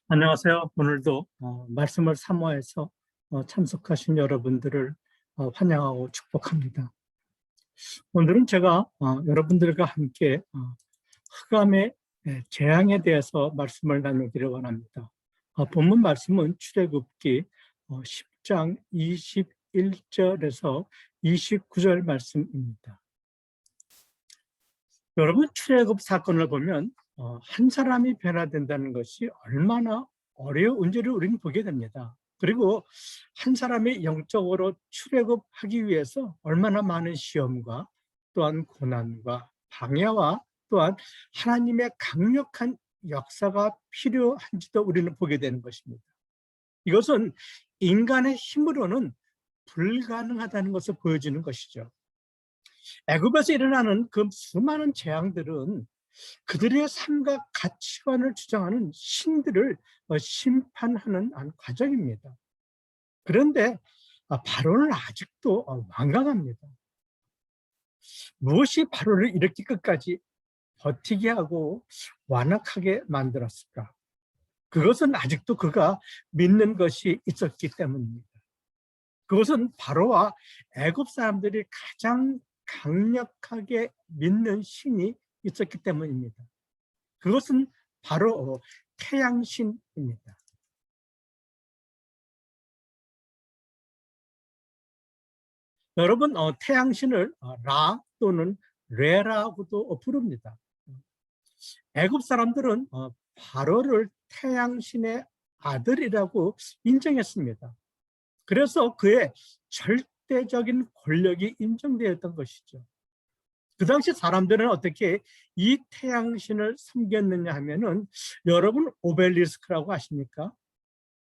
안녕하세요. 오늘도 말씀을 사모해서 참석하신 여러분들을 환영하고 축복합니다. 오늘은 제가 여러분들과 함께 흑암의 재앙에 대해서 말씀을 나누기를 원합니다. 본문 말씀은 출애굽기 10장 21절에서 29절 말씀입니다. 여러분, 출애굽 사건을 보면 한 사람이 변화된다는 것이 얼마나 어려운지를 우리는 보게 됩니다. 그리고 한 사람이 영적으로 출애굽하기 위해서 얼마나 많은 시험과 또한 고난과 방해와 또한 하나님의 강력한 역사가 필요한지도 우리는 보게 되는 것입니다. 이것은 인간의 힘으로는 불가능하다는 것을 보여주는 것이죠. 애굽에서 일어나는 그 수많은 재앙들은 그들의 삶과 가치관을 주장하는 신들을 심판하는 과정입니다. 그런데 바로는 아직도 완강합니다. 무엇이 바로를 이렇게 끝까지 버티게 하고 완악하게 만들었을까? 그것은 아직도 그가 믿는 것이 있었기 때문입니다. 그것은 바로와 애굽 사람들이 가장 강력하게 믿는 신이 있었기 때문입니다. 그것은 바로 태양신입니다. 여러분, 태양신을 라 또는 레라고도 부릅니다. 애굽 사람들은 바로를 태양신의 아들이라고 인정했습니다. 그래서 그의 절대적인 권력이 인정되었던 것이죠. 그 당시 사람들은 어떻게 이 태양신을 섬겼느냐 하면은, 여러분 오벨리스크라고 아십니까?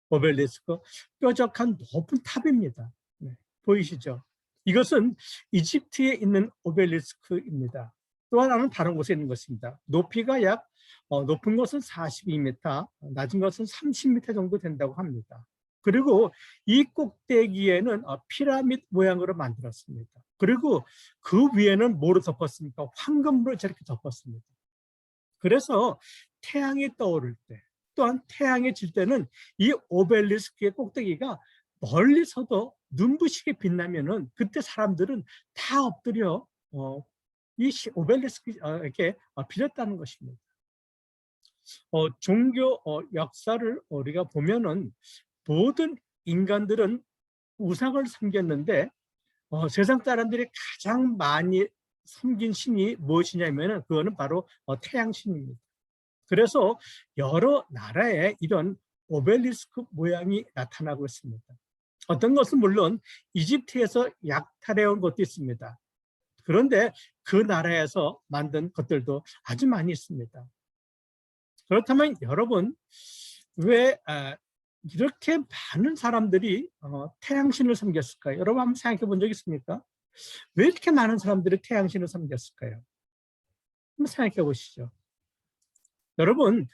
오벨리스크, 뾰족한 높은 탑입니다. 네, 보이시죠? 이것은 이집트에 있는 오벨리스크입니다. 또 하나는 다른 곳에 있는 것입니다. 높이가 높은 것은 42m, 낮은 것은 30m 정도 된다고 합니다. 그리고 이 꼭대기에는 피라미드 모양으로 만들었습니다. 그리고 그 위에는 뭐로 덮었습니까? 황금으로 저렇게 덮었습니다. 그래서 태양이 떠오를 때, 또한 태양이 질 때는 이 오벨리스크의 꼭대기가 멀리서도 눈부시게 빛나면은, 그때 사람들은 다 엎드려 이 오벨리스크에게 빌었다는 것입니다. 종교 역사를 우리가 보면은 모든 인간들은 우상을 섬겼는데, 세상 사람들이 가장 많이 섬긴 신이 무엇이냐면은, 그거는 바로 태양신입니다. 그래서 여러 나라에 이런 오벨리스크 모양이 나타나고 있습니다. 어떤 것은 물론 이집트에서 약탈해온 것도 있습니다. 그런데 그 나라에서 만든 것들도 아주 많이 있습니다. 그렇다면 여러분, 왜 이렇게 많은 사람들이 태양신을 섬겼을까요? 여러분 한번 생각해 본 적 있습니까? 왜 이렇게 많은 사람들이 태양신을 섬겼을까요? 한번 생각해 보시죠. 여러분,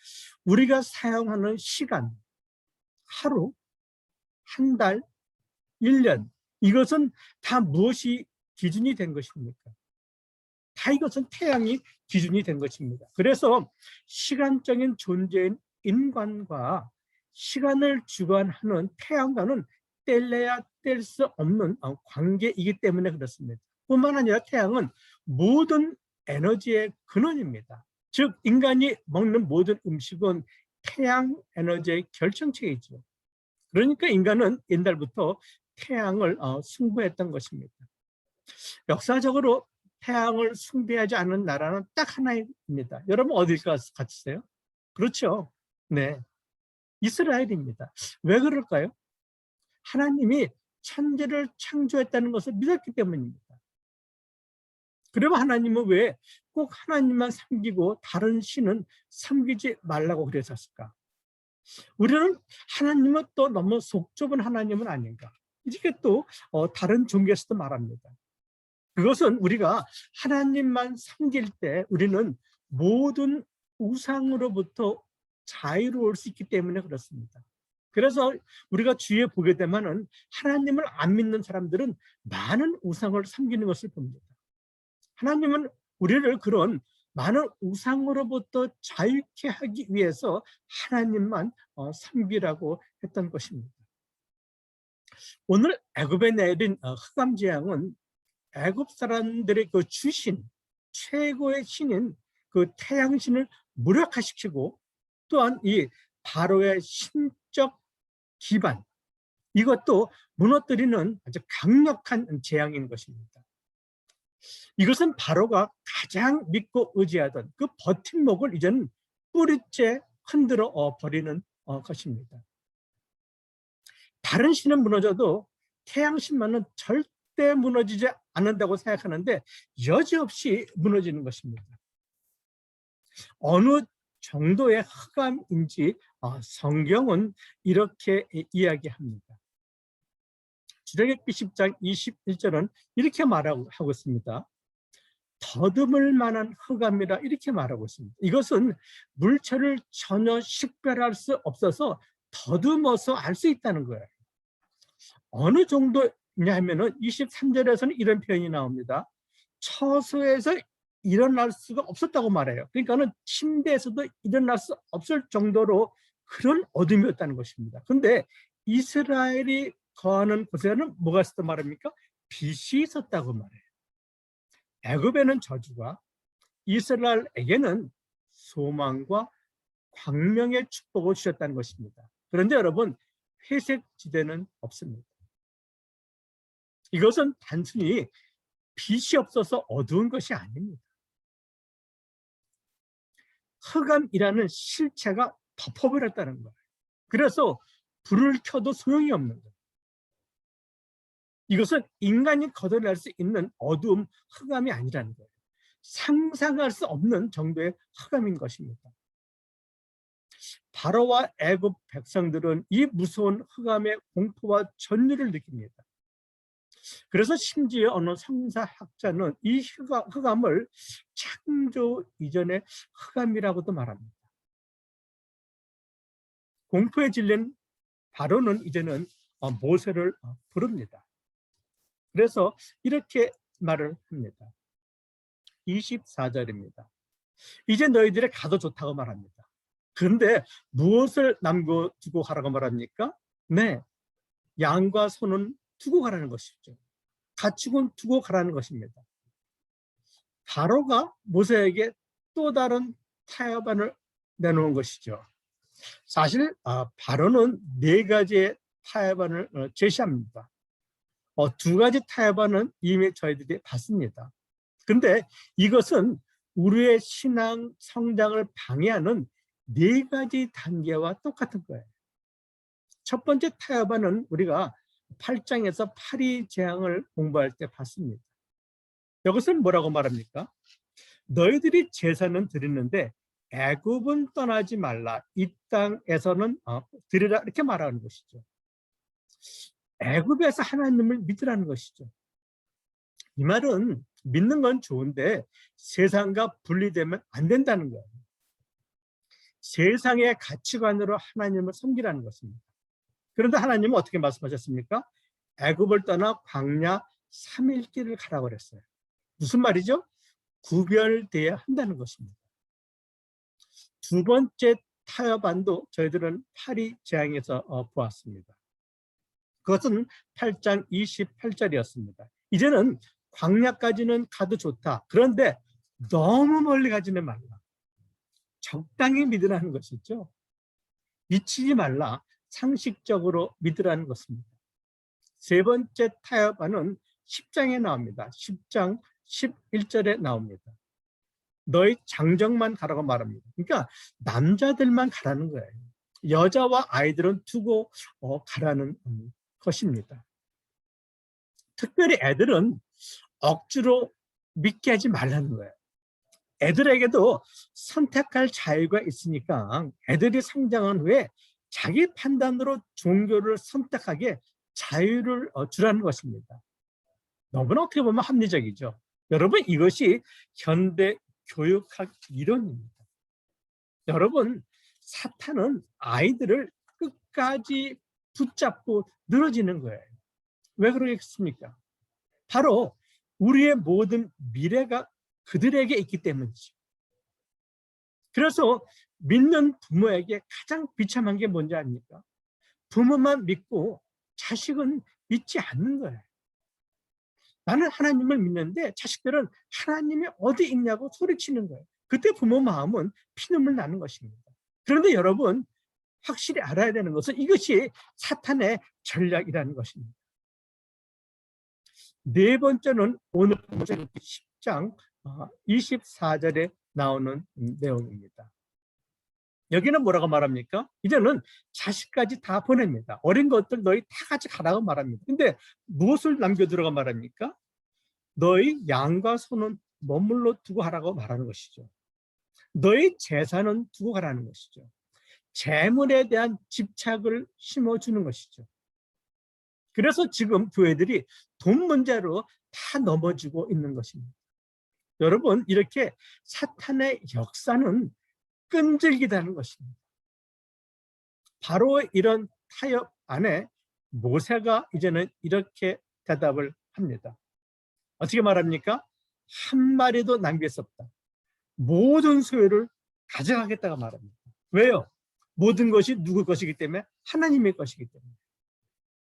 우리가 사용하는 시간, 하루, 한 달, 1년, 이것은 다 무엇이 기준이 된 것입니까? 다 이것은 태양이 기준이 된 것입니다. 그래서 시간적인 존재인 인간과 시간을 주관하는 태양과는 뗄래야 뗄 수 없는 관계이기 때문에 그렇습니다. 뿐만 아니라 태양은 모든 에너지의 근원입니다. 즉 인간이 먹는 모든 음식은 태양 에너지의 결정체이죠. 그러니까 인간은 옛날부터 태양을 숭배했던 것입니다. 역사적으로 태양을 숭배하지 않는 나라는 딱 하나입니다. 여러분 어딜 같으세요? 그렇죠. 네, 이스라엘입니다. 왜 그럴까요? 하나님이 천지를 창조했다는 것을 믿었기 때문입니다. 그러면 하나님은 왜 꼭 하나님만 섬기고 다른 신은 섬기지 말라고 그러셨을까? 우리는 하나님은 또 너무 속 좁은 하나님은 아닌가? 이렇게 또 다른 종교에서도 말합니다. 그것은 우리가 하나님만 섬길 때 우리는 모든 우상으로부터 자유로울 수 있기 때문에 그렇습니다. 그래서 우리가 주위에 보게 되면은 하나님을 안 믿는 사람들은 많은 우상을 섬기는 것을 봅니다. 하나님은 우리를 그런 많은 우상으로부터 자유케 하기 위해서 하나님만 섬기라고 했던 것입니다. 오늘 애굽에 내린 흑암 재앙은 애굽 사람들의 그 주신 최고의 신인 그 태양신을 무력화시키고, 또한 이 바로의 신적 기반, 이것도 무너뜨리는 아주 강력한 재앙인 것입니다. 이것은 바로가 가장 믿고 의지하던 그 버팀목을 이제는 뿌리째 흔들어 버리는 것입니다. 다른 신은 무너져도 태양신만은 절대 무너지지 않는다고 생각하는데 여지없이 무너지는 것입니다. 어느 정도의 흑암인지 성경은 이렇게 이야기합니다. 출애굽기 10장 21절은 이렇게 말하고 있습니다. 더듬을 만한 흑암이라 이렇게 말하고 있습니다. 이것은 물체를 전혀 식별할 수 없어서 더듬어서 알 수 있다는 거예요. 어느 정도냐 하면은 23절에서는 이런 표현이 나옵니다. 처소에서 일어날 수가 없었다고 말해요. 그러니까는 침대에서도 일어날 수 없을 정도로 그런 어둠이었다는 것입니다. 그런데 이스라엘이 거하는 곳에는 뭐가 있었단 말입니까? 빛이 있었다고 말해요. 애굽에는 저주가, 이스라엘에게는 소망과 광명의 축복을 주셨다는 것입니다. 그런데 여러분, 회색 지대는 없습니다. 이것은 단순히 빛이 없어서 어두운 것이 아닙니다. 흑암이라는 실체가 덮어버렸다는 거예요. 그래서 불을 켜도 소용이 없는 거예요. 이것은 인간이 걷어낼 수 있는 어두움, 흑암이 아니라는 거예요. 상상할 수 없는 정도의 흑암인 것입니다. 바로와 애굽 백성들은 이 무서운 흑암의 공포와 전율을 느낍니다. 그래서 심지어 어느 성사학자는 이 흑암을 창조 이전의 흑암이라고도 말합니다. 공포에 질린 바로는 이제는 모세를 부릅니다. 그래서 이렇게 말을 합니다. 24절입니다. 이제 너희들이 가도 좋다고 말합니다. 그런데 무엇을 남겨두고 가라고 말합니까? 네, 양과 소는 두고 가라는 것이죠. 가축은 두고 가라는 것입니다. 바로가 모세에게 또 다른 타협안을 내놓은 것이죠. 사실 바로는 4가지의 타협안을 제시합니다. 2가지 타협안은 이미 저희들이 봤습니다. 그런데 이것은 우리의 신앙 성장을 방해하는 4가지 단계와 똑같은 거예요. 첫 번째 타협안은 우리가 8장에서 파리 재앙을 공부할 때 봤습니다. 이것은 뭐라고 말합니까? 너희들이 제사는 드리는데 애굽은 떠나지 말라. 이 땅에서는 드리라, 이렇게 말하는 것이죠. 애굽에서 하나님을 믿으라는 것이죠. 이 말은 믿는 건 좋은데 세상과 분리되면 안 된다는 거예요. 세상의 가치관으로 하나님을 섬기라는 것입니다. 그런데 하나님은 어떻게 말씀하셨습니까? 애굽을 떠나 광야 3일 길을 가라고 그랬어요. 무슨 말이죠? 구별돼야 한다는 것입니다. 2번째 타협안도 저희들은 파리 재앙에서 보았습니다. 그것은 8장 28절이었습니다. 이제는 광야까지는 가도 좋다. 그런데 너무 멀리 가지는 말라. 적당히 믿으라는 것이죠. 미치지 말라. 상식적으로 믿으라는 것입니다. 3번째 타협안은 10장에 나옵니다. 10장 11절에 나옵니다. 너희 장정만 가라고 말합니다. 그러니까 남자들만 가라는 거예요. 여자와 아이들은 두고 가라는 것입니다. 특별히 애들은 억지로 믿게 하지 말라는 거예요. 애들에게도 선택할 자유가 있으니까 애들이 성장한 후에 자기 판단으로 종교를 선택하게 자유를 주라는 것입니다. 너무나 어떻게 보면 합리적이죠. 여러분, 이것이 현대 교육학 이론입니다. 여러분, 사탄은 아이들을 끝까지 붙잡고 늘어지는 거예요. 왜 그러겠습니까? 바로 우리의 모든 미래가 그들에게 있기 때문이죠. 그래서 믿는 부모에게 가장 비참한 게 뭔지 아닙니까? 부모만 믿고 자식은 믿지 않는 거예요. 나는 하나님을 믿는데 자식들은 하나님이 어디 있냐고 소리치는 거예요. 그때 부모 마음은 피눈물 나는 것입니다. 그런데 여러분, 확실히 알아야 되는 것은 이것이 사탄의 전략이라는 것입니다. 네 번째는 오늘 10장 24절에 나오는 내용입니다. 여기는 뭐라고 말합니까? 이제는 자식까지 다 보냅니다. 어린 것들 너희 다 같이 가라고 말합니다. 근데 무엇을 남겨두라고 말합니까? 너희 양과 소는 머물러 두고 하라고 말하는 것이죠. 너희 재산은 두고 가라는 것이죠. 재물에 대한 집착을 심어주는 것이죠. 그래서 지금 교회들이 돈 문제로 다 넘어지고 있는 것입니다. 여러분, 이렇게 사탄의 역사는 끈질기다는 것입니다. 바로 이런 타협 안에 모세가 이제는 이렇게 대답을 합니다. 어떻게 말합니까? 한 마리도 남길 수 없다. 모든 소유를 가져가겠다고 말합니다. 왜요? 모든 것이 누구 것이기 때문에? 하나님의 것이기 때문에.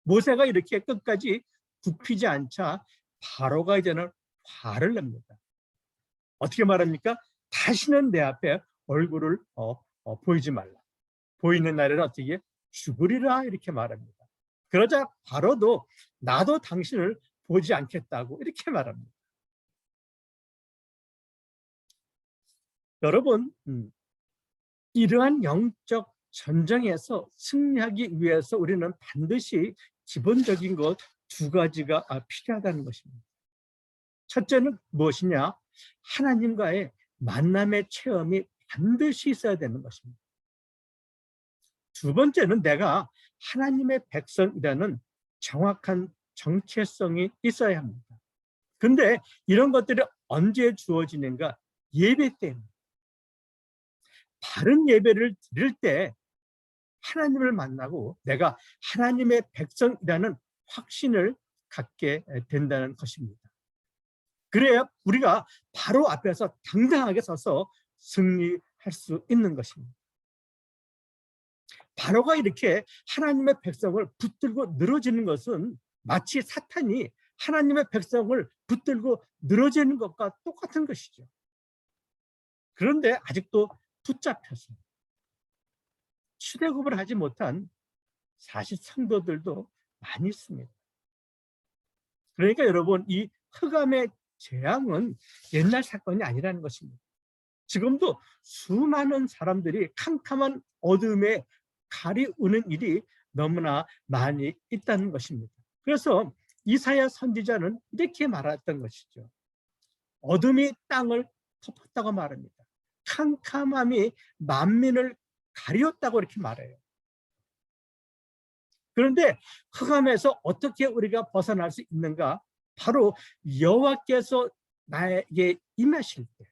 모세가 이렇게 끝까지 굽히지 않자 바로가 이제는 화를 냅니다. 어떻게 말합니까? 다시는 내 앞에 얼굴을 보이지 말라. 보이는 날에는 어떻게 죽으리라 이렇게 말합니다. 그러자 바로도 나도 당신을 보지 않겠다고 이렇게 말합니다. 여러분, 이러한 영적 전쟁에서 승리하기 위해서 우리는 반드시 기본적인 것 두 가지가 필요하다는 것입니다. 첫째는 무엇이냐? 하나님과의 만남의 체험이 반드시 있어야 되는 것입니다. 두 번째는 내가 하나님의 백성이라는 정확한 정체성이 있어야 합니다. 근데 이런 것들이 언제 주어지는가? 예배 때문에. 바른 예배를 드릴 때 하나님을 만나고 내가 하나님의 백성이라는 확신을 갖게 된다는 것입니다. 그래야 우리가 바로 앞에서 당당하게 서서 승리할 수 있는 것입니다. 바로가 이렇게 하나님의 백성을 붙들고 늘어지는 것은 마치 사탄이 하나님의 백성을 붙들고 늘어지는 것과 똑같은 것이죠. 그런데 아직도 붙잡혀서 출애굽을 하지 못한 사실 성도들도 많이 있습니다. 그러니까 여러분, 이 흑암의 재앙은 옛날 사건이 아니라는 것입니다. 지금도 수많은 사람들이 캄캄한 어둠에 가리우는 일이 너무나 많이 있다는 것입니다. 그래서 이사야 선지자는 이렇게 말했던 것이죠. 어둠이 땅을 덮었다고 말합니다. 캄캄함이 만민을 가리웠다고 이렇게 말해요. 그런데 흑암에서 어떻게 우리가 벗어날 수 있는가? 바로 여호와께서 나에게 임하실 때,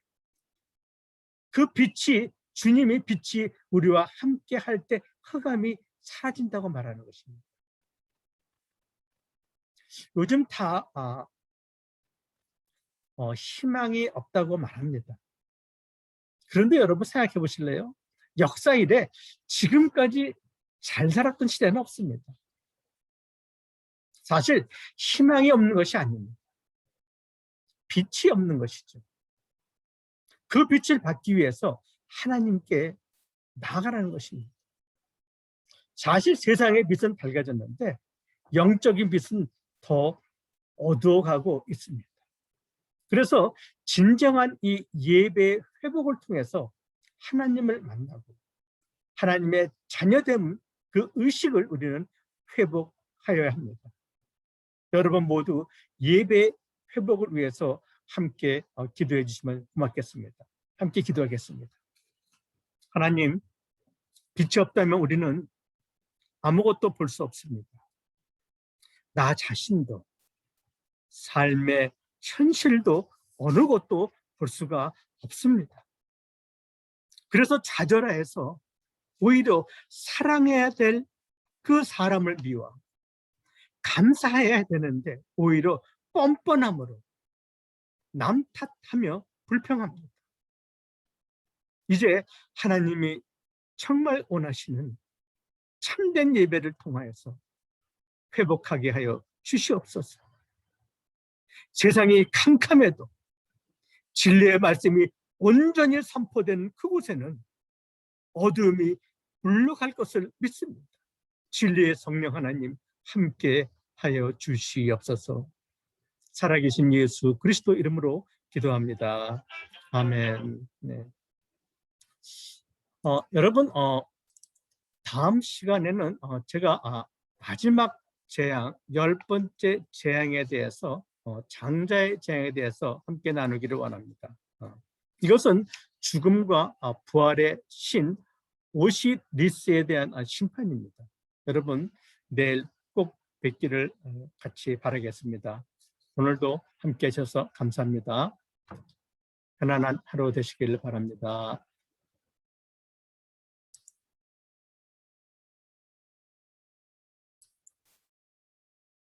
그 빛이, 주님의 빛이 우리와 함께 할 때 흑암이 사라진다고 말하는 것입니다. 요즘 다 희망이 없다고 말합니다. 그런데 여러분 생각해 보실래요? 역사 이래 지금까지 잘 살았던 시대는 없습니다. 사실 희망이 없는 것이 아닙니다. 빛이 없는 것이죠. 그 빛을 받기 위해서 하나님께 나아가라는 것입니다. 사실 세상의 빛은 밝아졌는데 영적인 빛은 더 어두워가고 있습니다. 그래서 진정한 이 예배 회복을 통해서 하나님을 만나고 하나님의 자녀됨, 그 의식을 우리는 회복하여야 합니다. 여러분 모두 예배 회복을 위해서 함께 기도해 주시면 고맙겠습니다. 함께 기도하겠습니다. 하나님, 빛이 없다면 우리는 아무것도 볼 수 없습니다. 나 자신도, 삶의 현실도 어느 것도 볼 수가 없습니다. 그래서 좌절해서 오히려 사랑해야 될 그 사람을 미워, 감사해야 되는데 오히려 뻔뻔함으로 남 탓하며 불평합니다. 이제 하나님이 정말 원하시는 참된 예배를 통하여서 회복하게 하여 주시옵소서. 세상이 캄캄해도 진리의 말씀이 온전히 선포된 그곳에는 어둠이 물러갈 것을 믿습니다. 진리의 성령 하나님 함께 하여 주시옵소서. 살아계신 예수 그리스도 이름으로 기도합니다. 아멘. 네. 여러분, 다음 시간에는 제가 마지막 재앙, 10번째 재앙에 대해서 장자의 재앙에 대해서 함께 나누기를 원합니다. 이것은 죽음과 부활의 신 오시리스에 대한 심판입니다. 여러분, 내일 꼭 뵙기를 같이 바라겠습니다. 오늘도 함께 하셔서 감사합니다. 편안한 하루 되시길 바랍니다.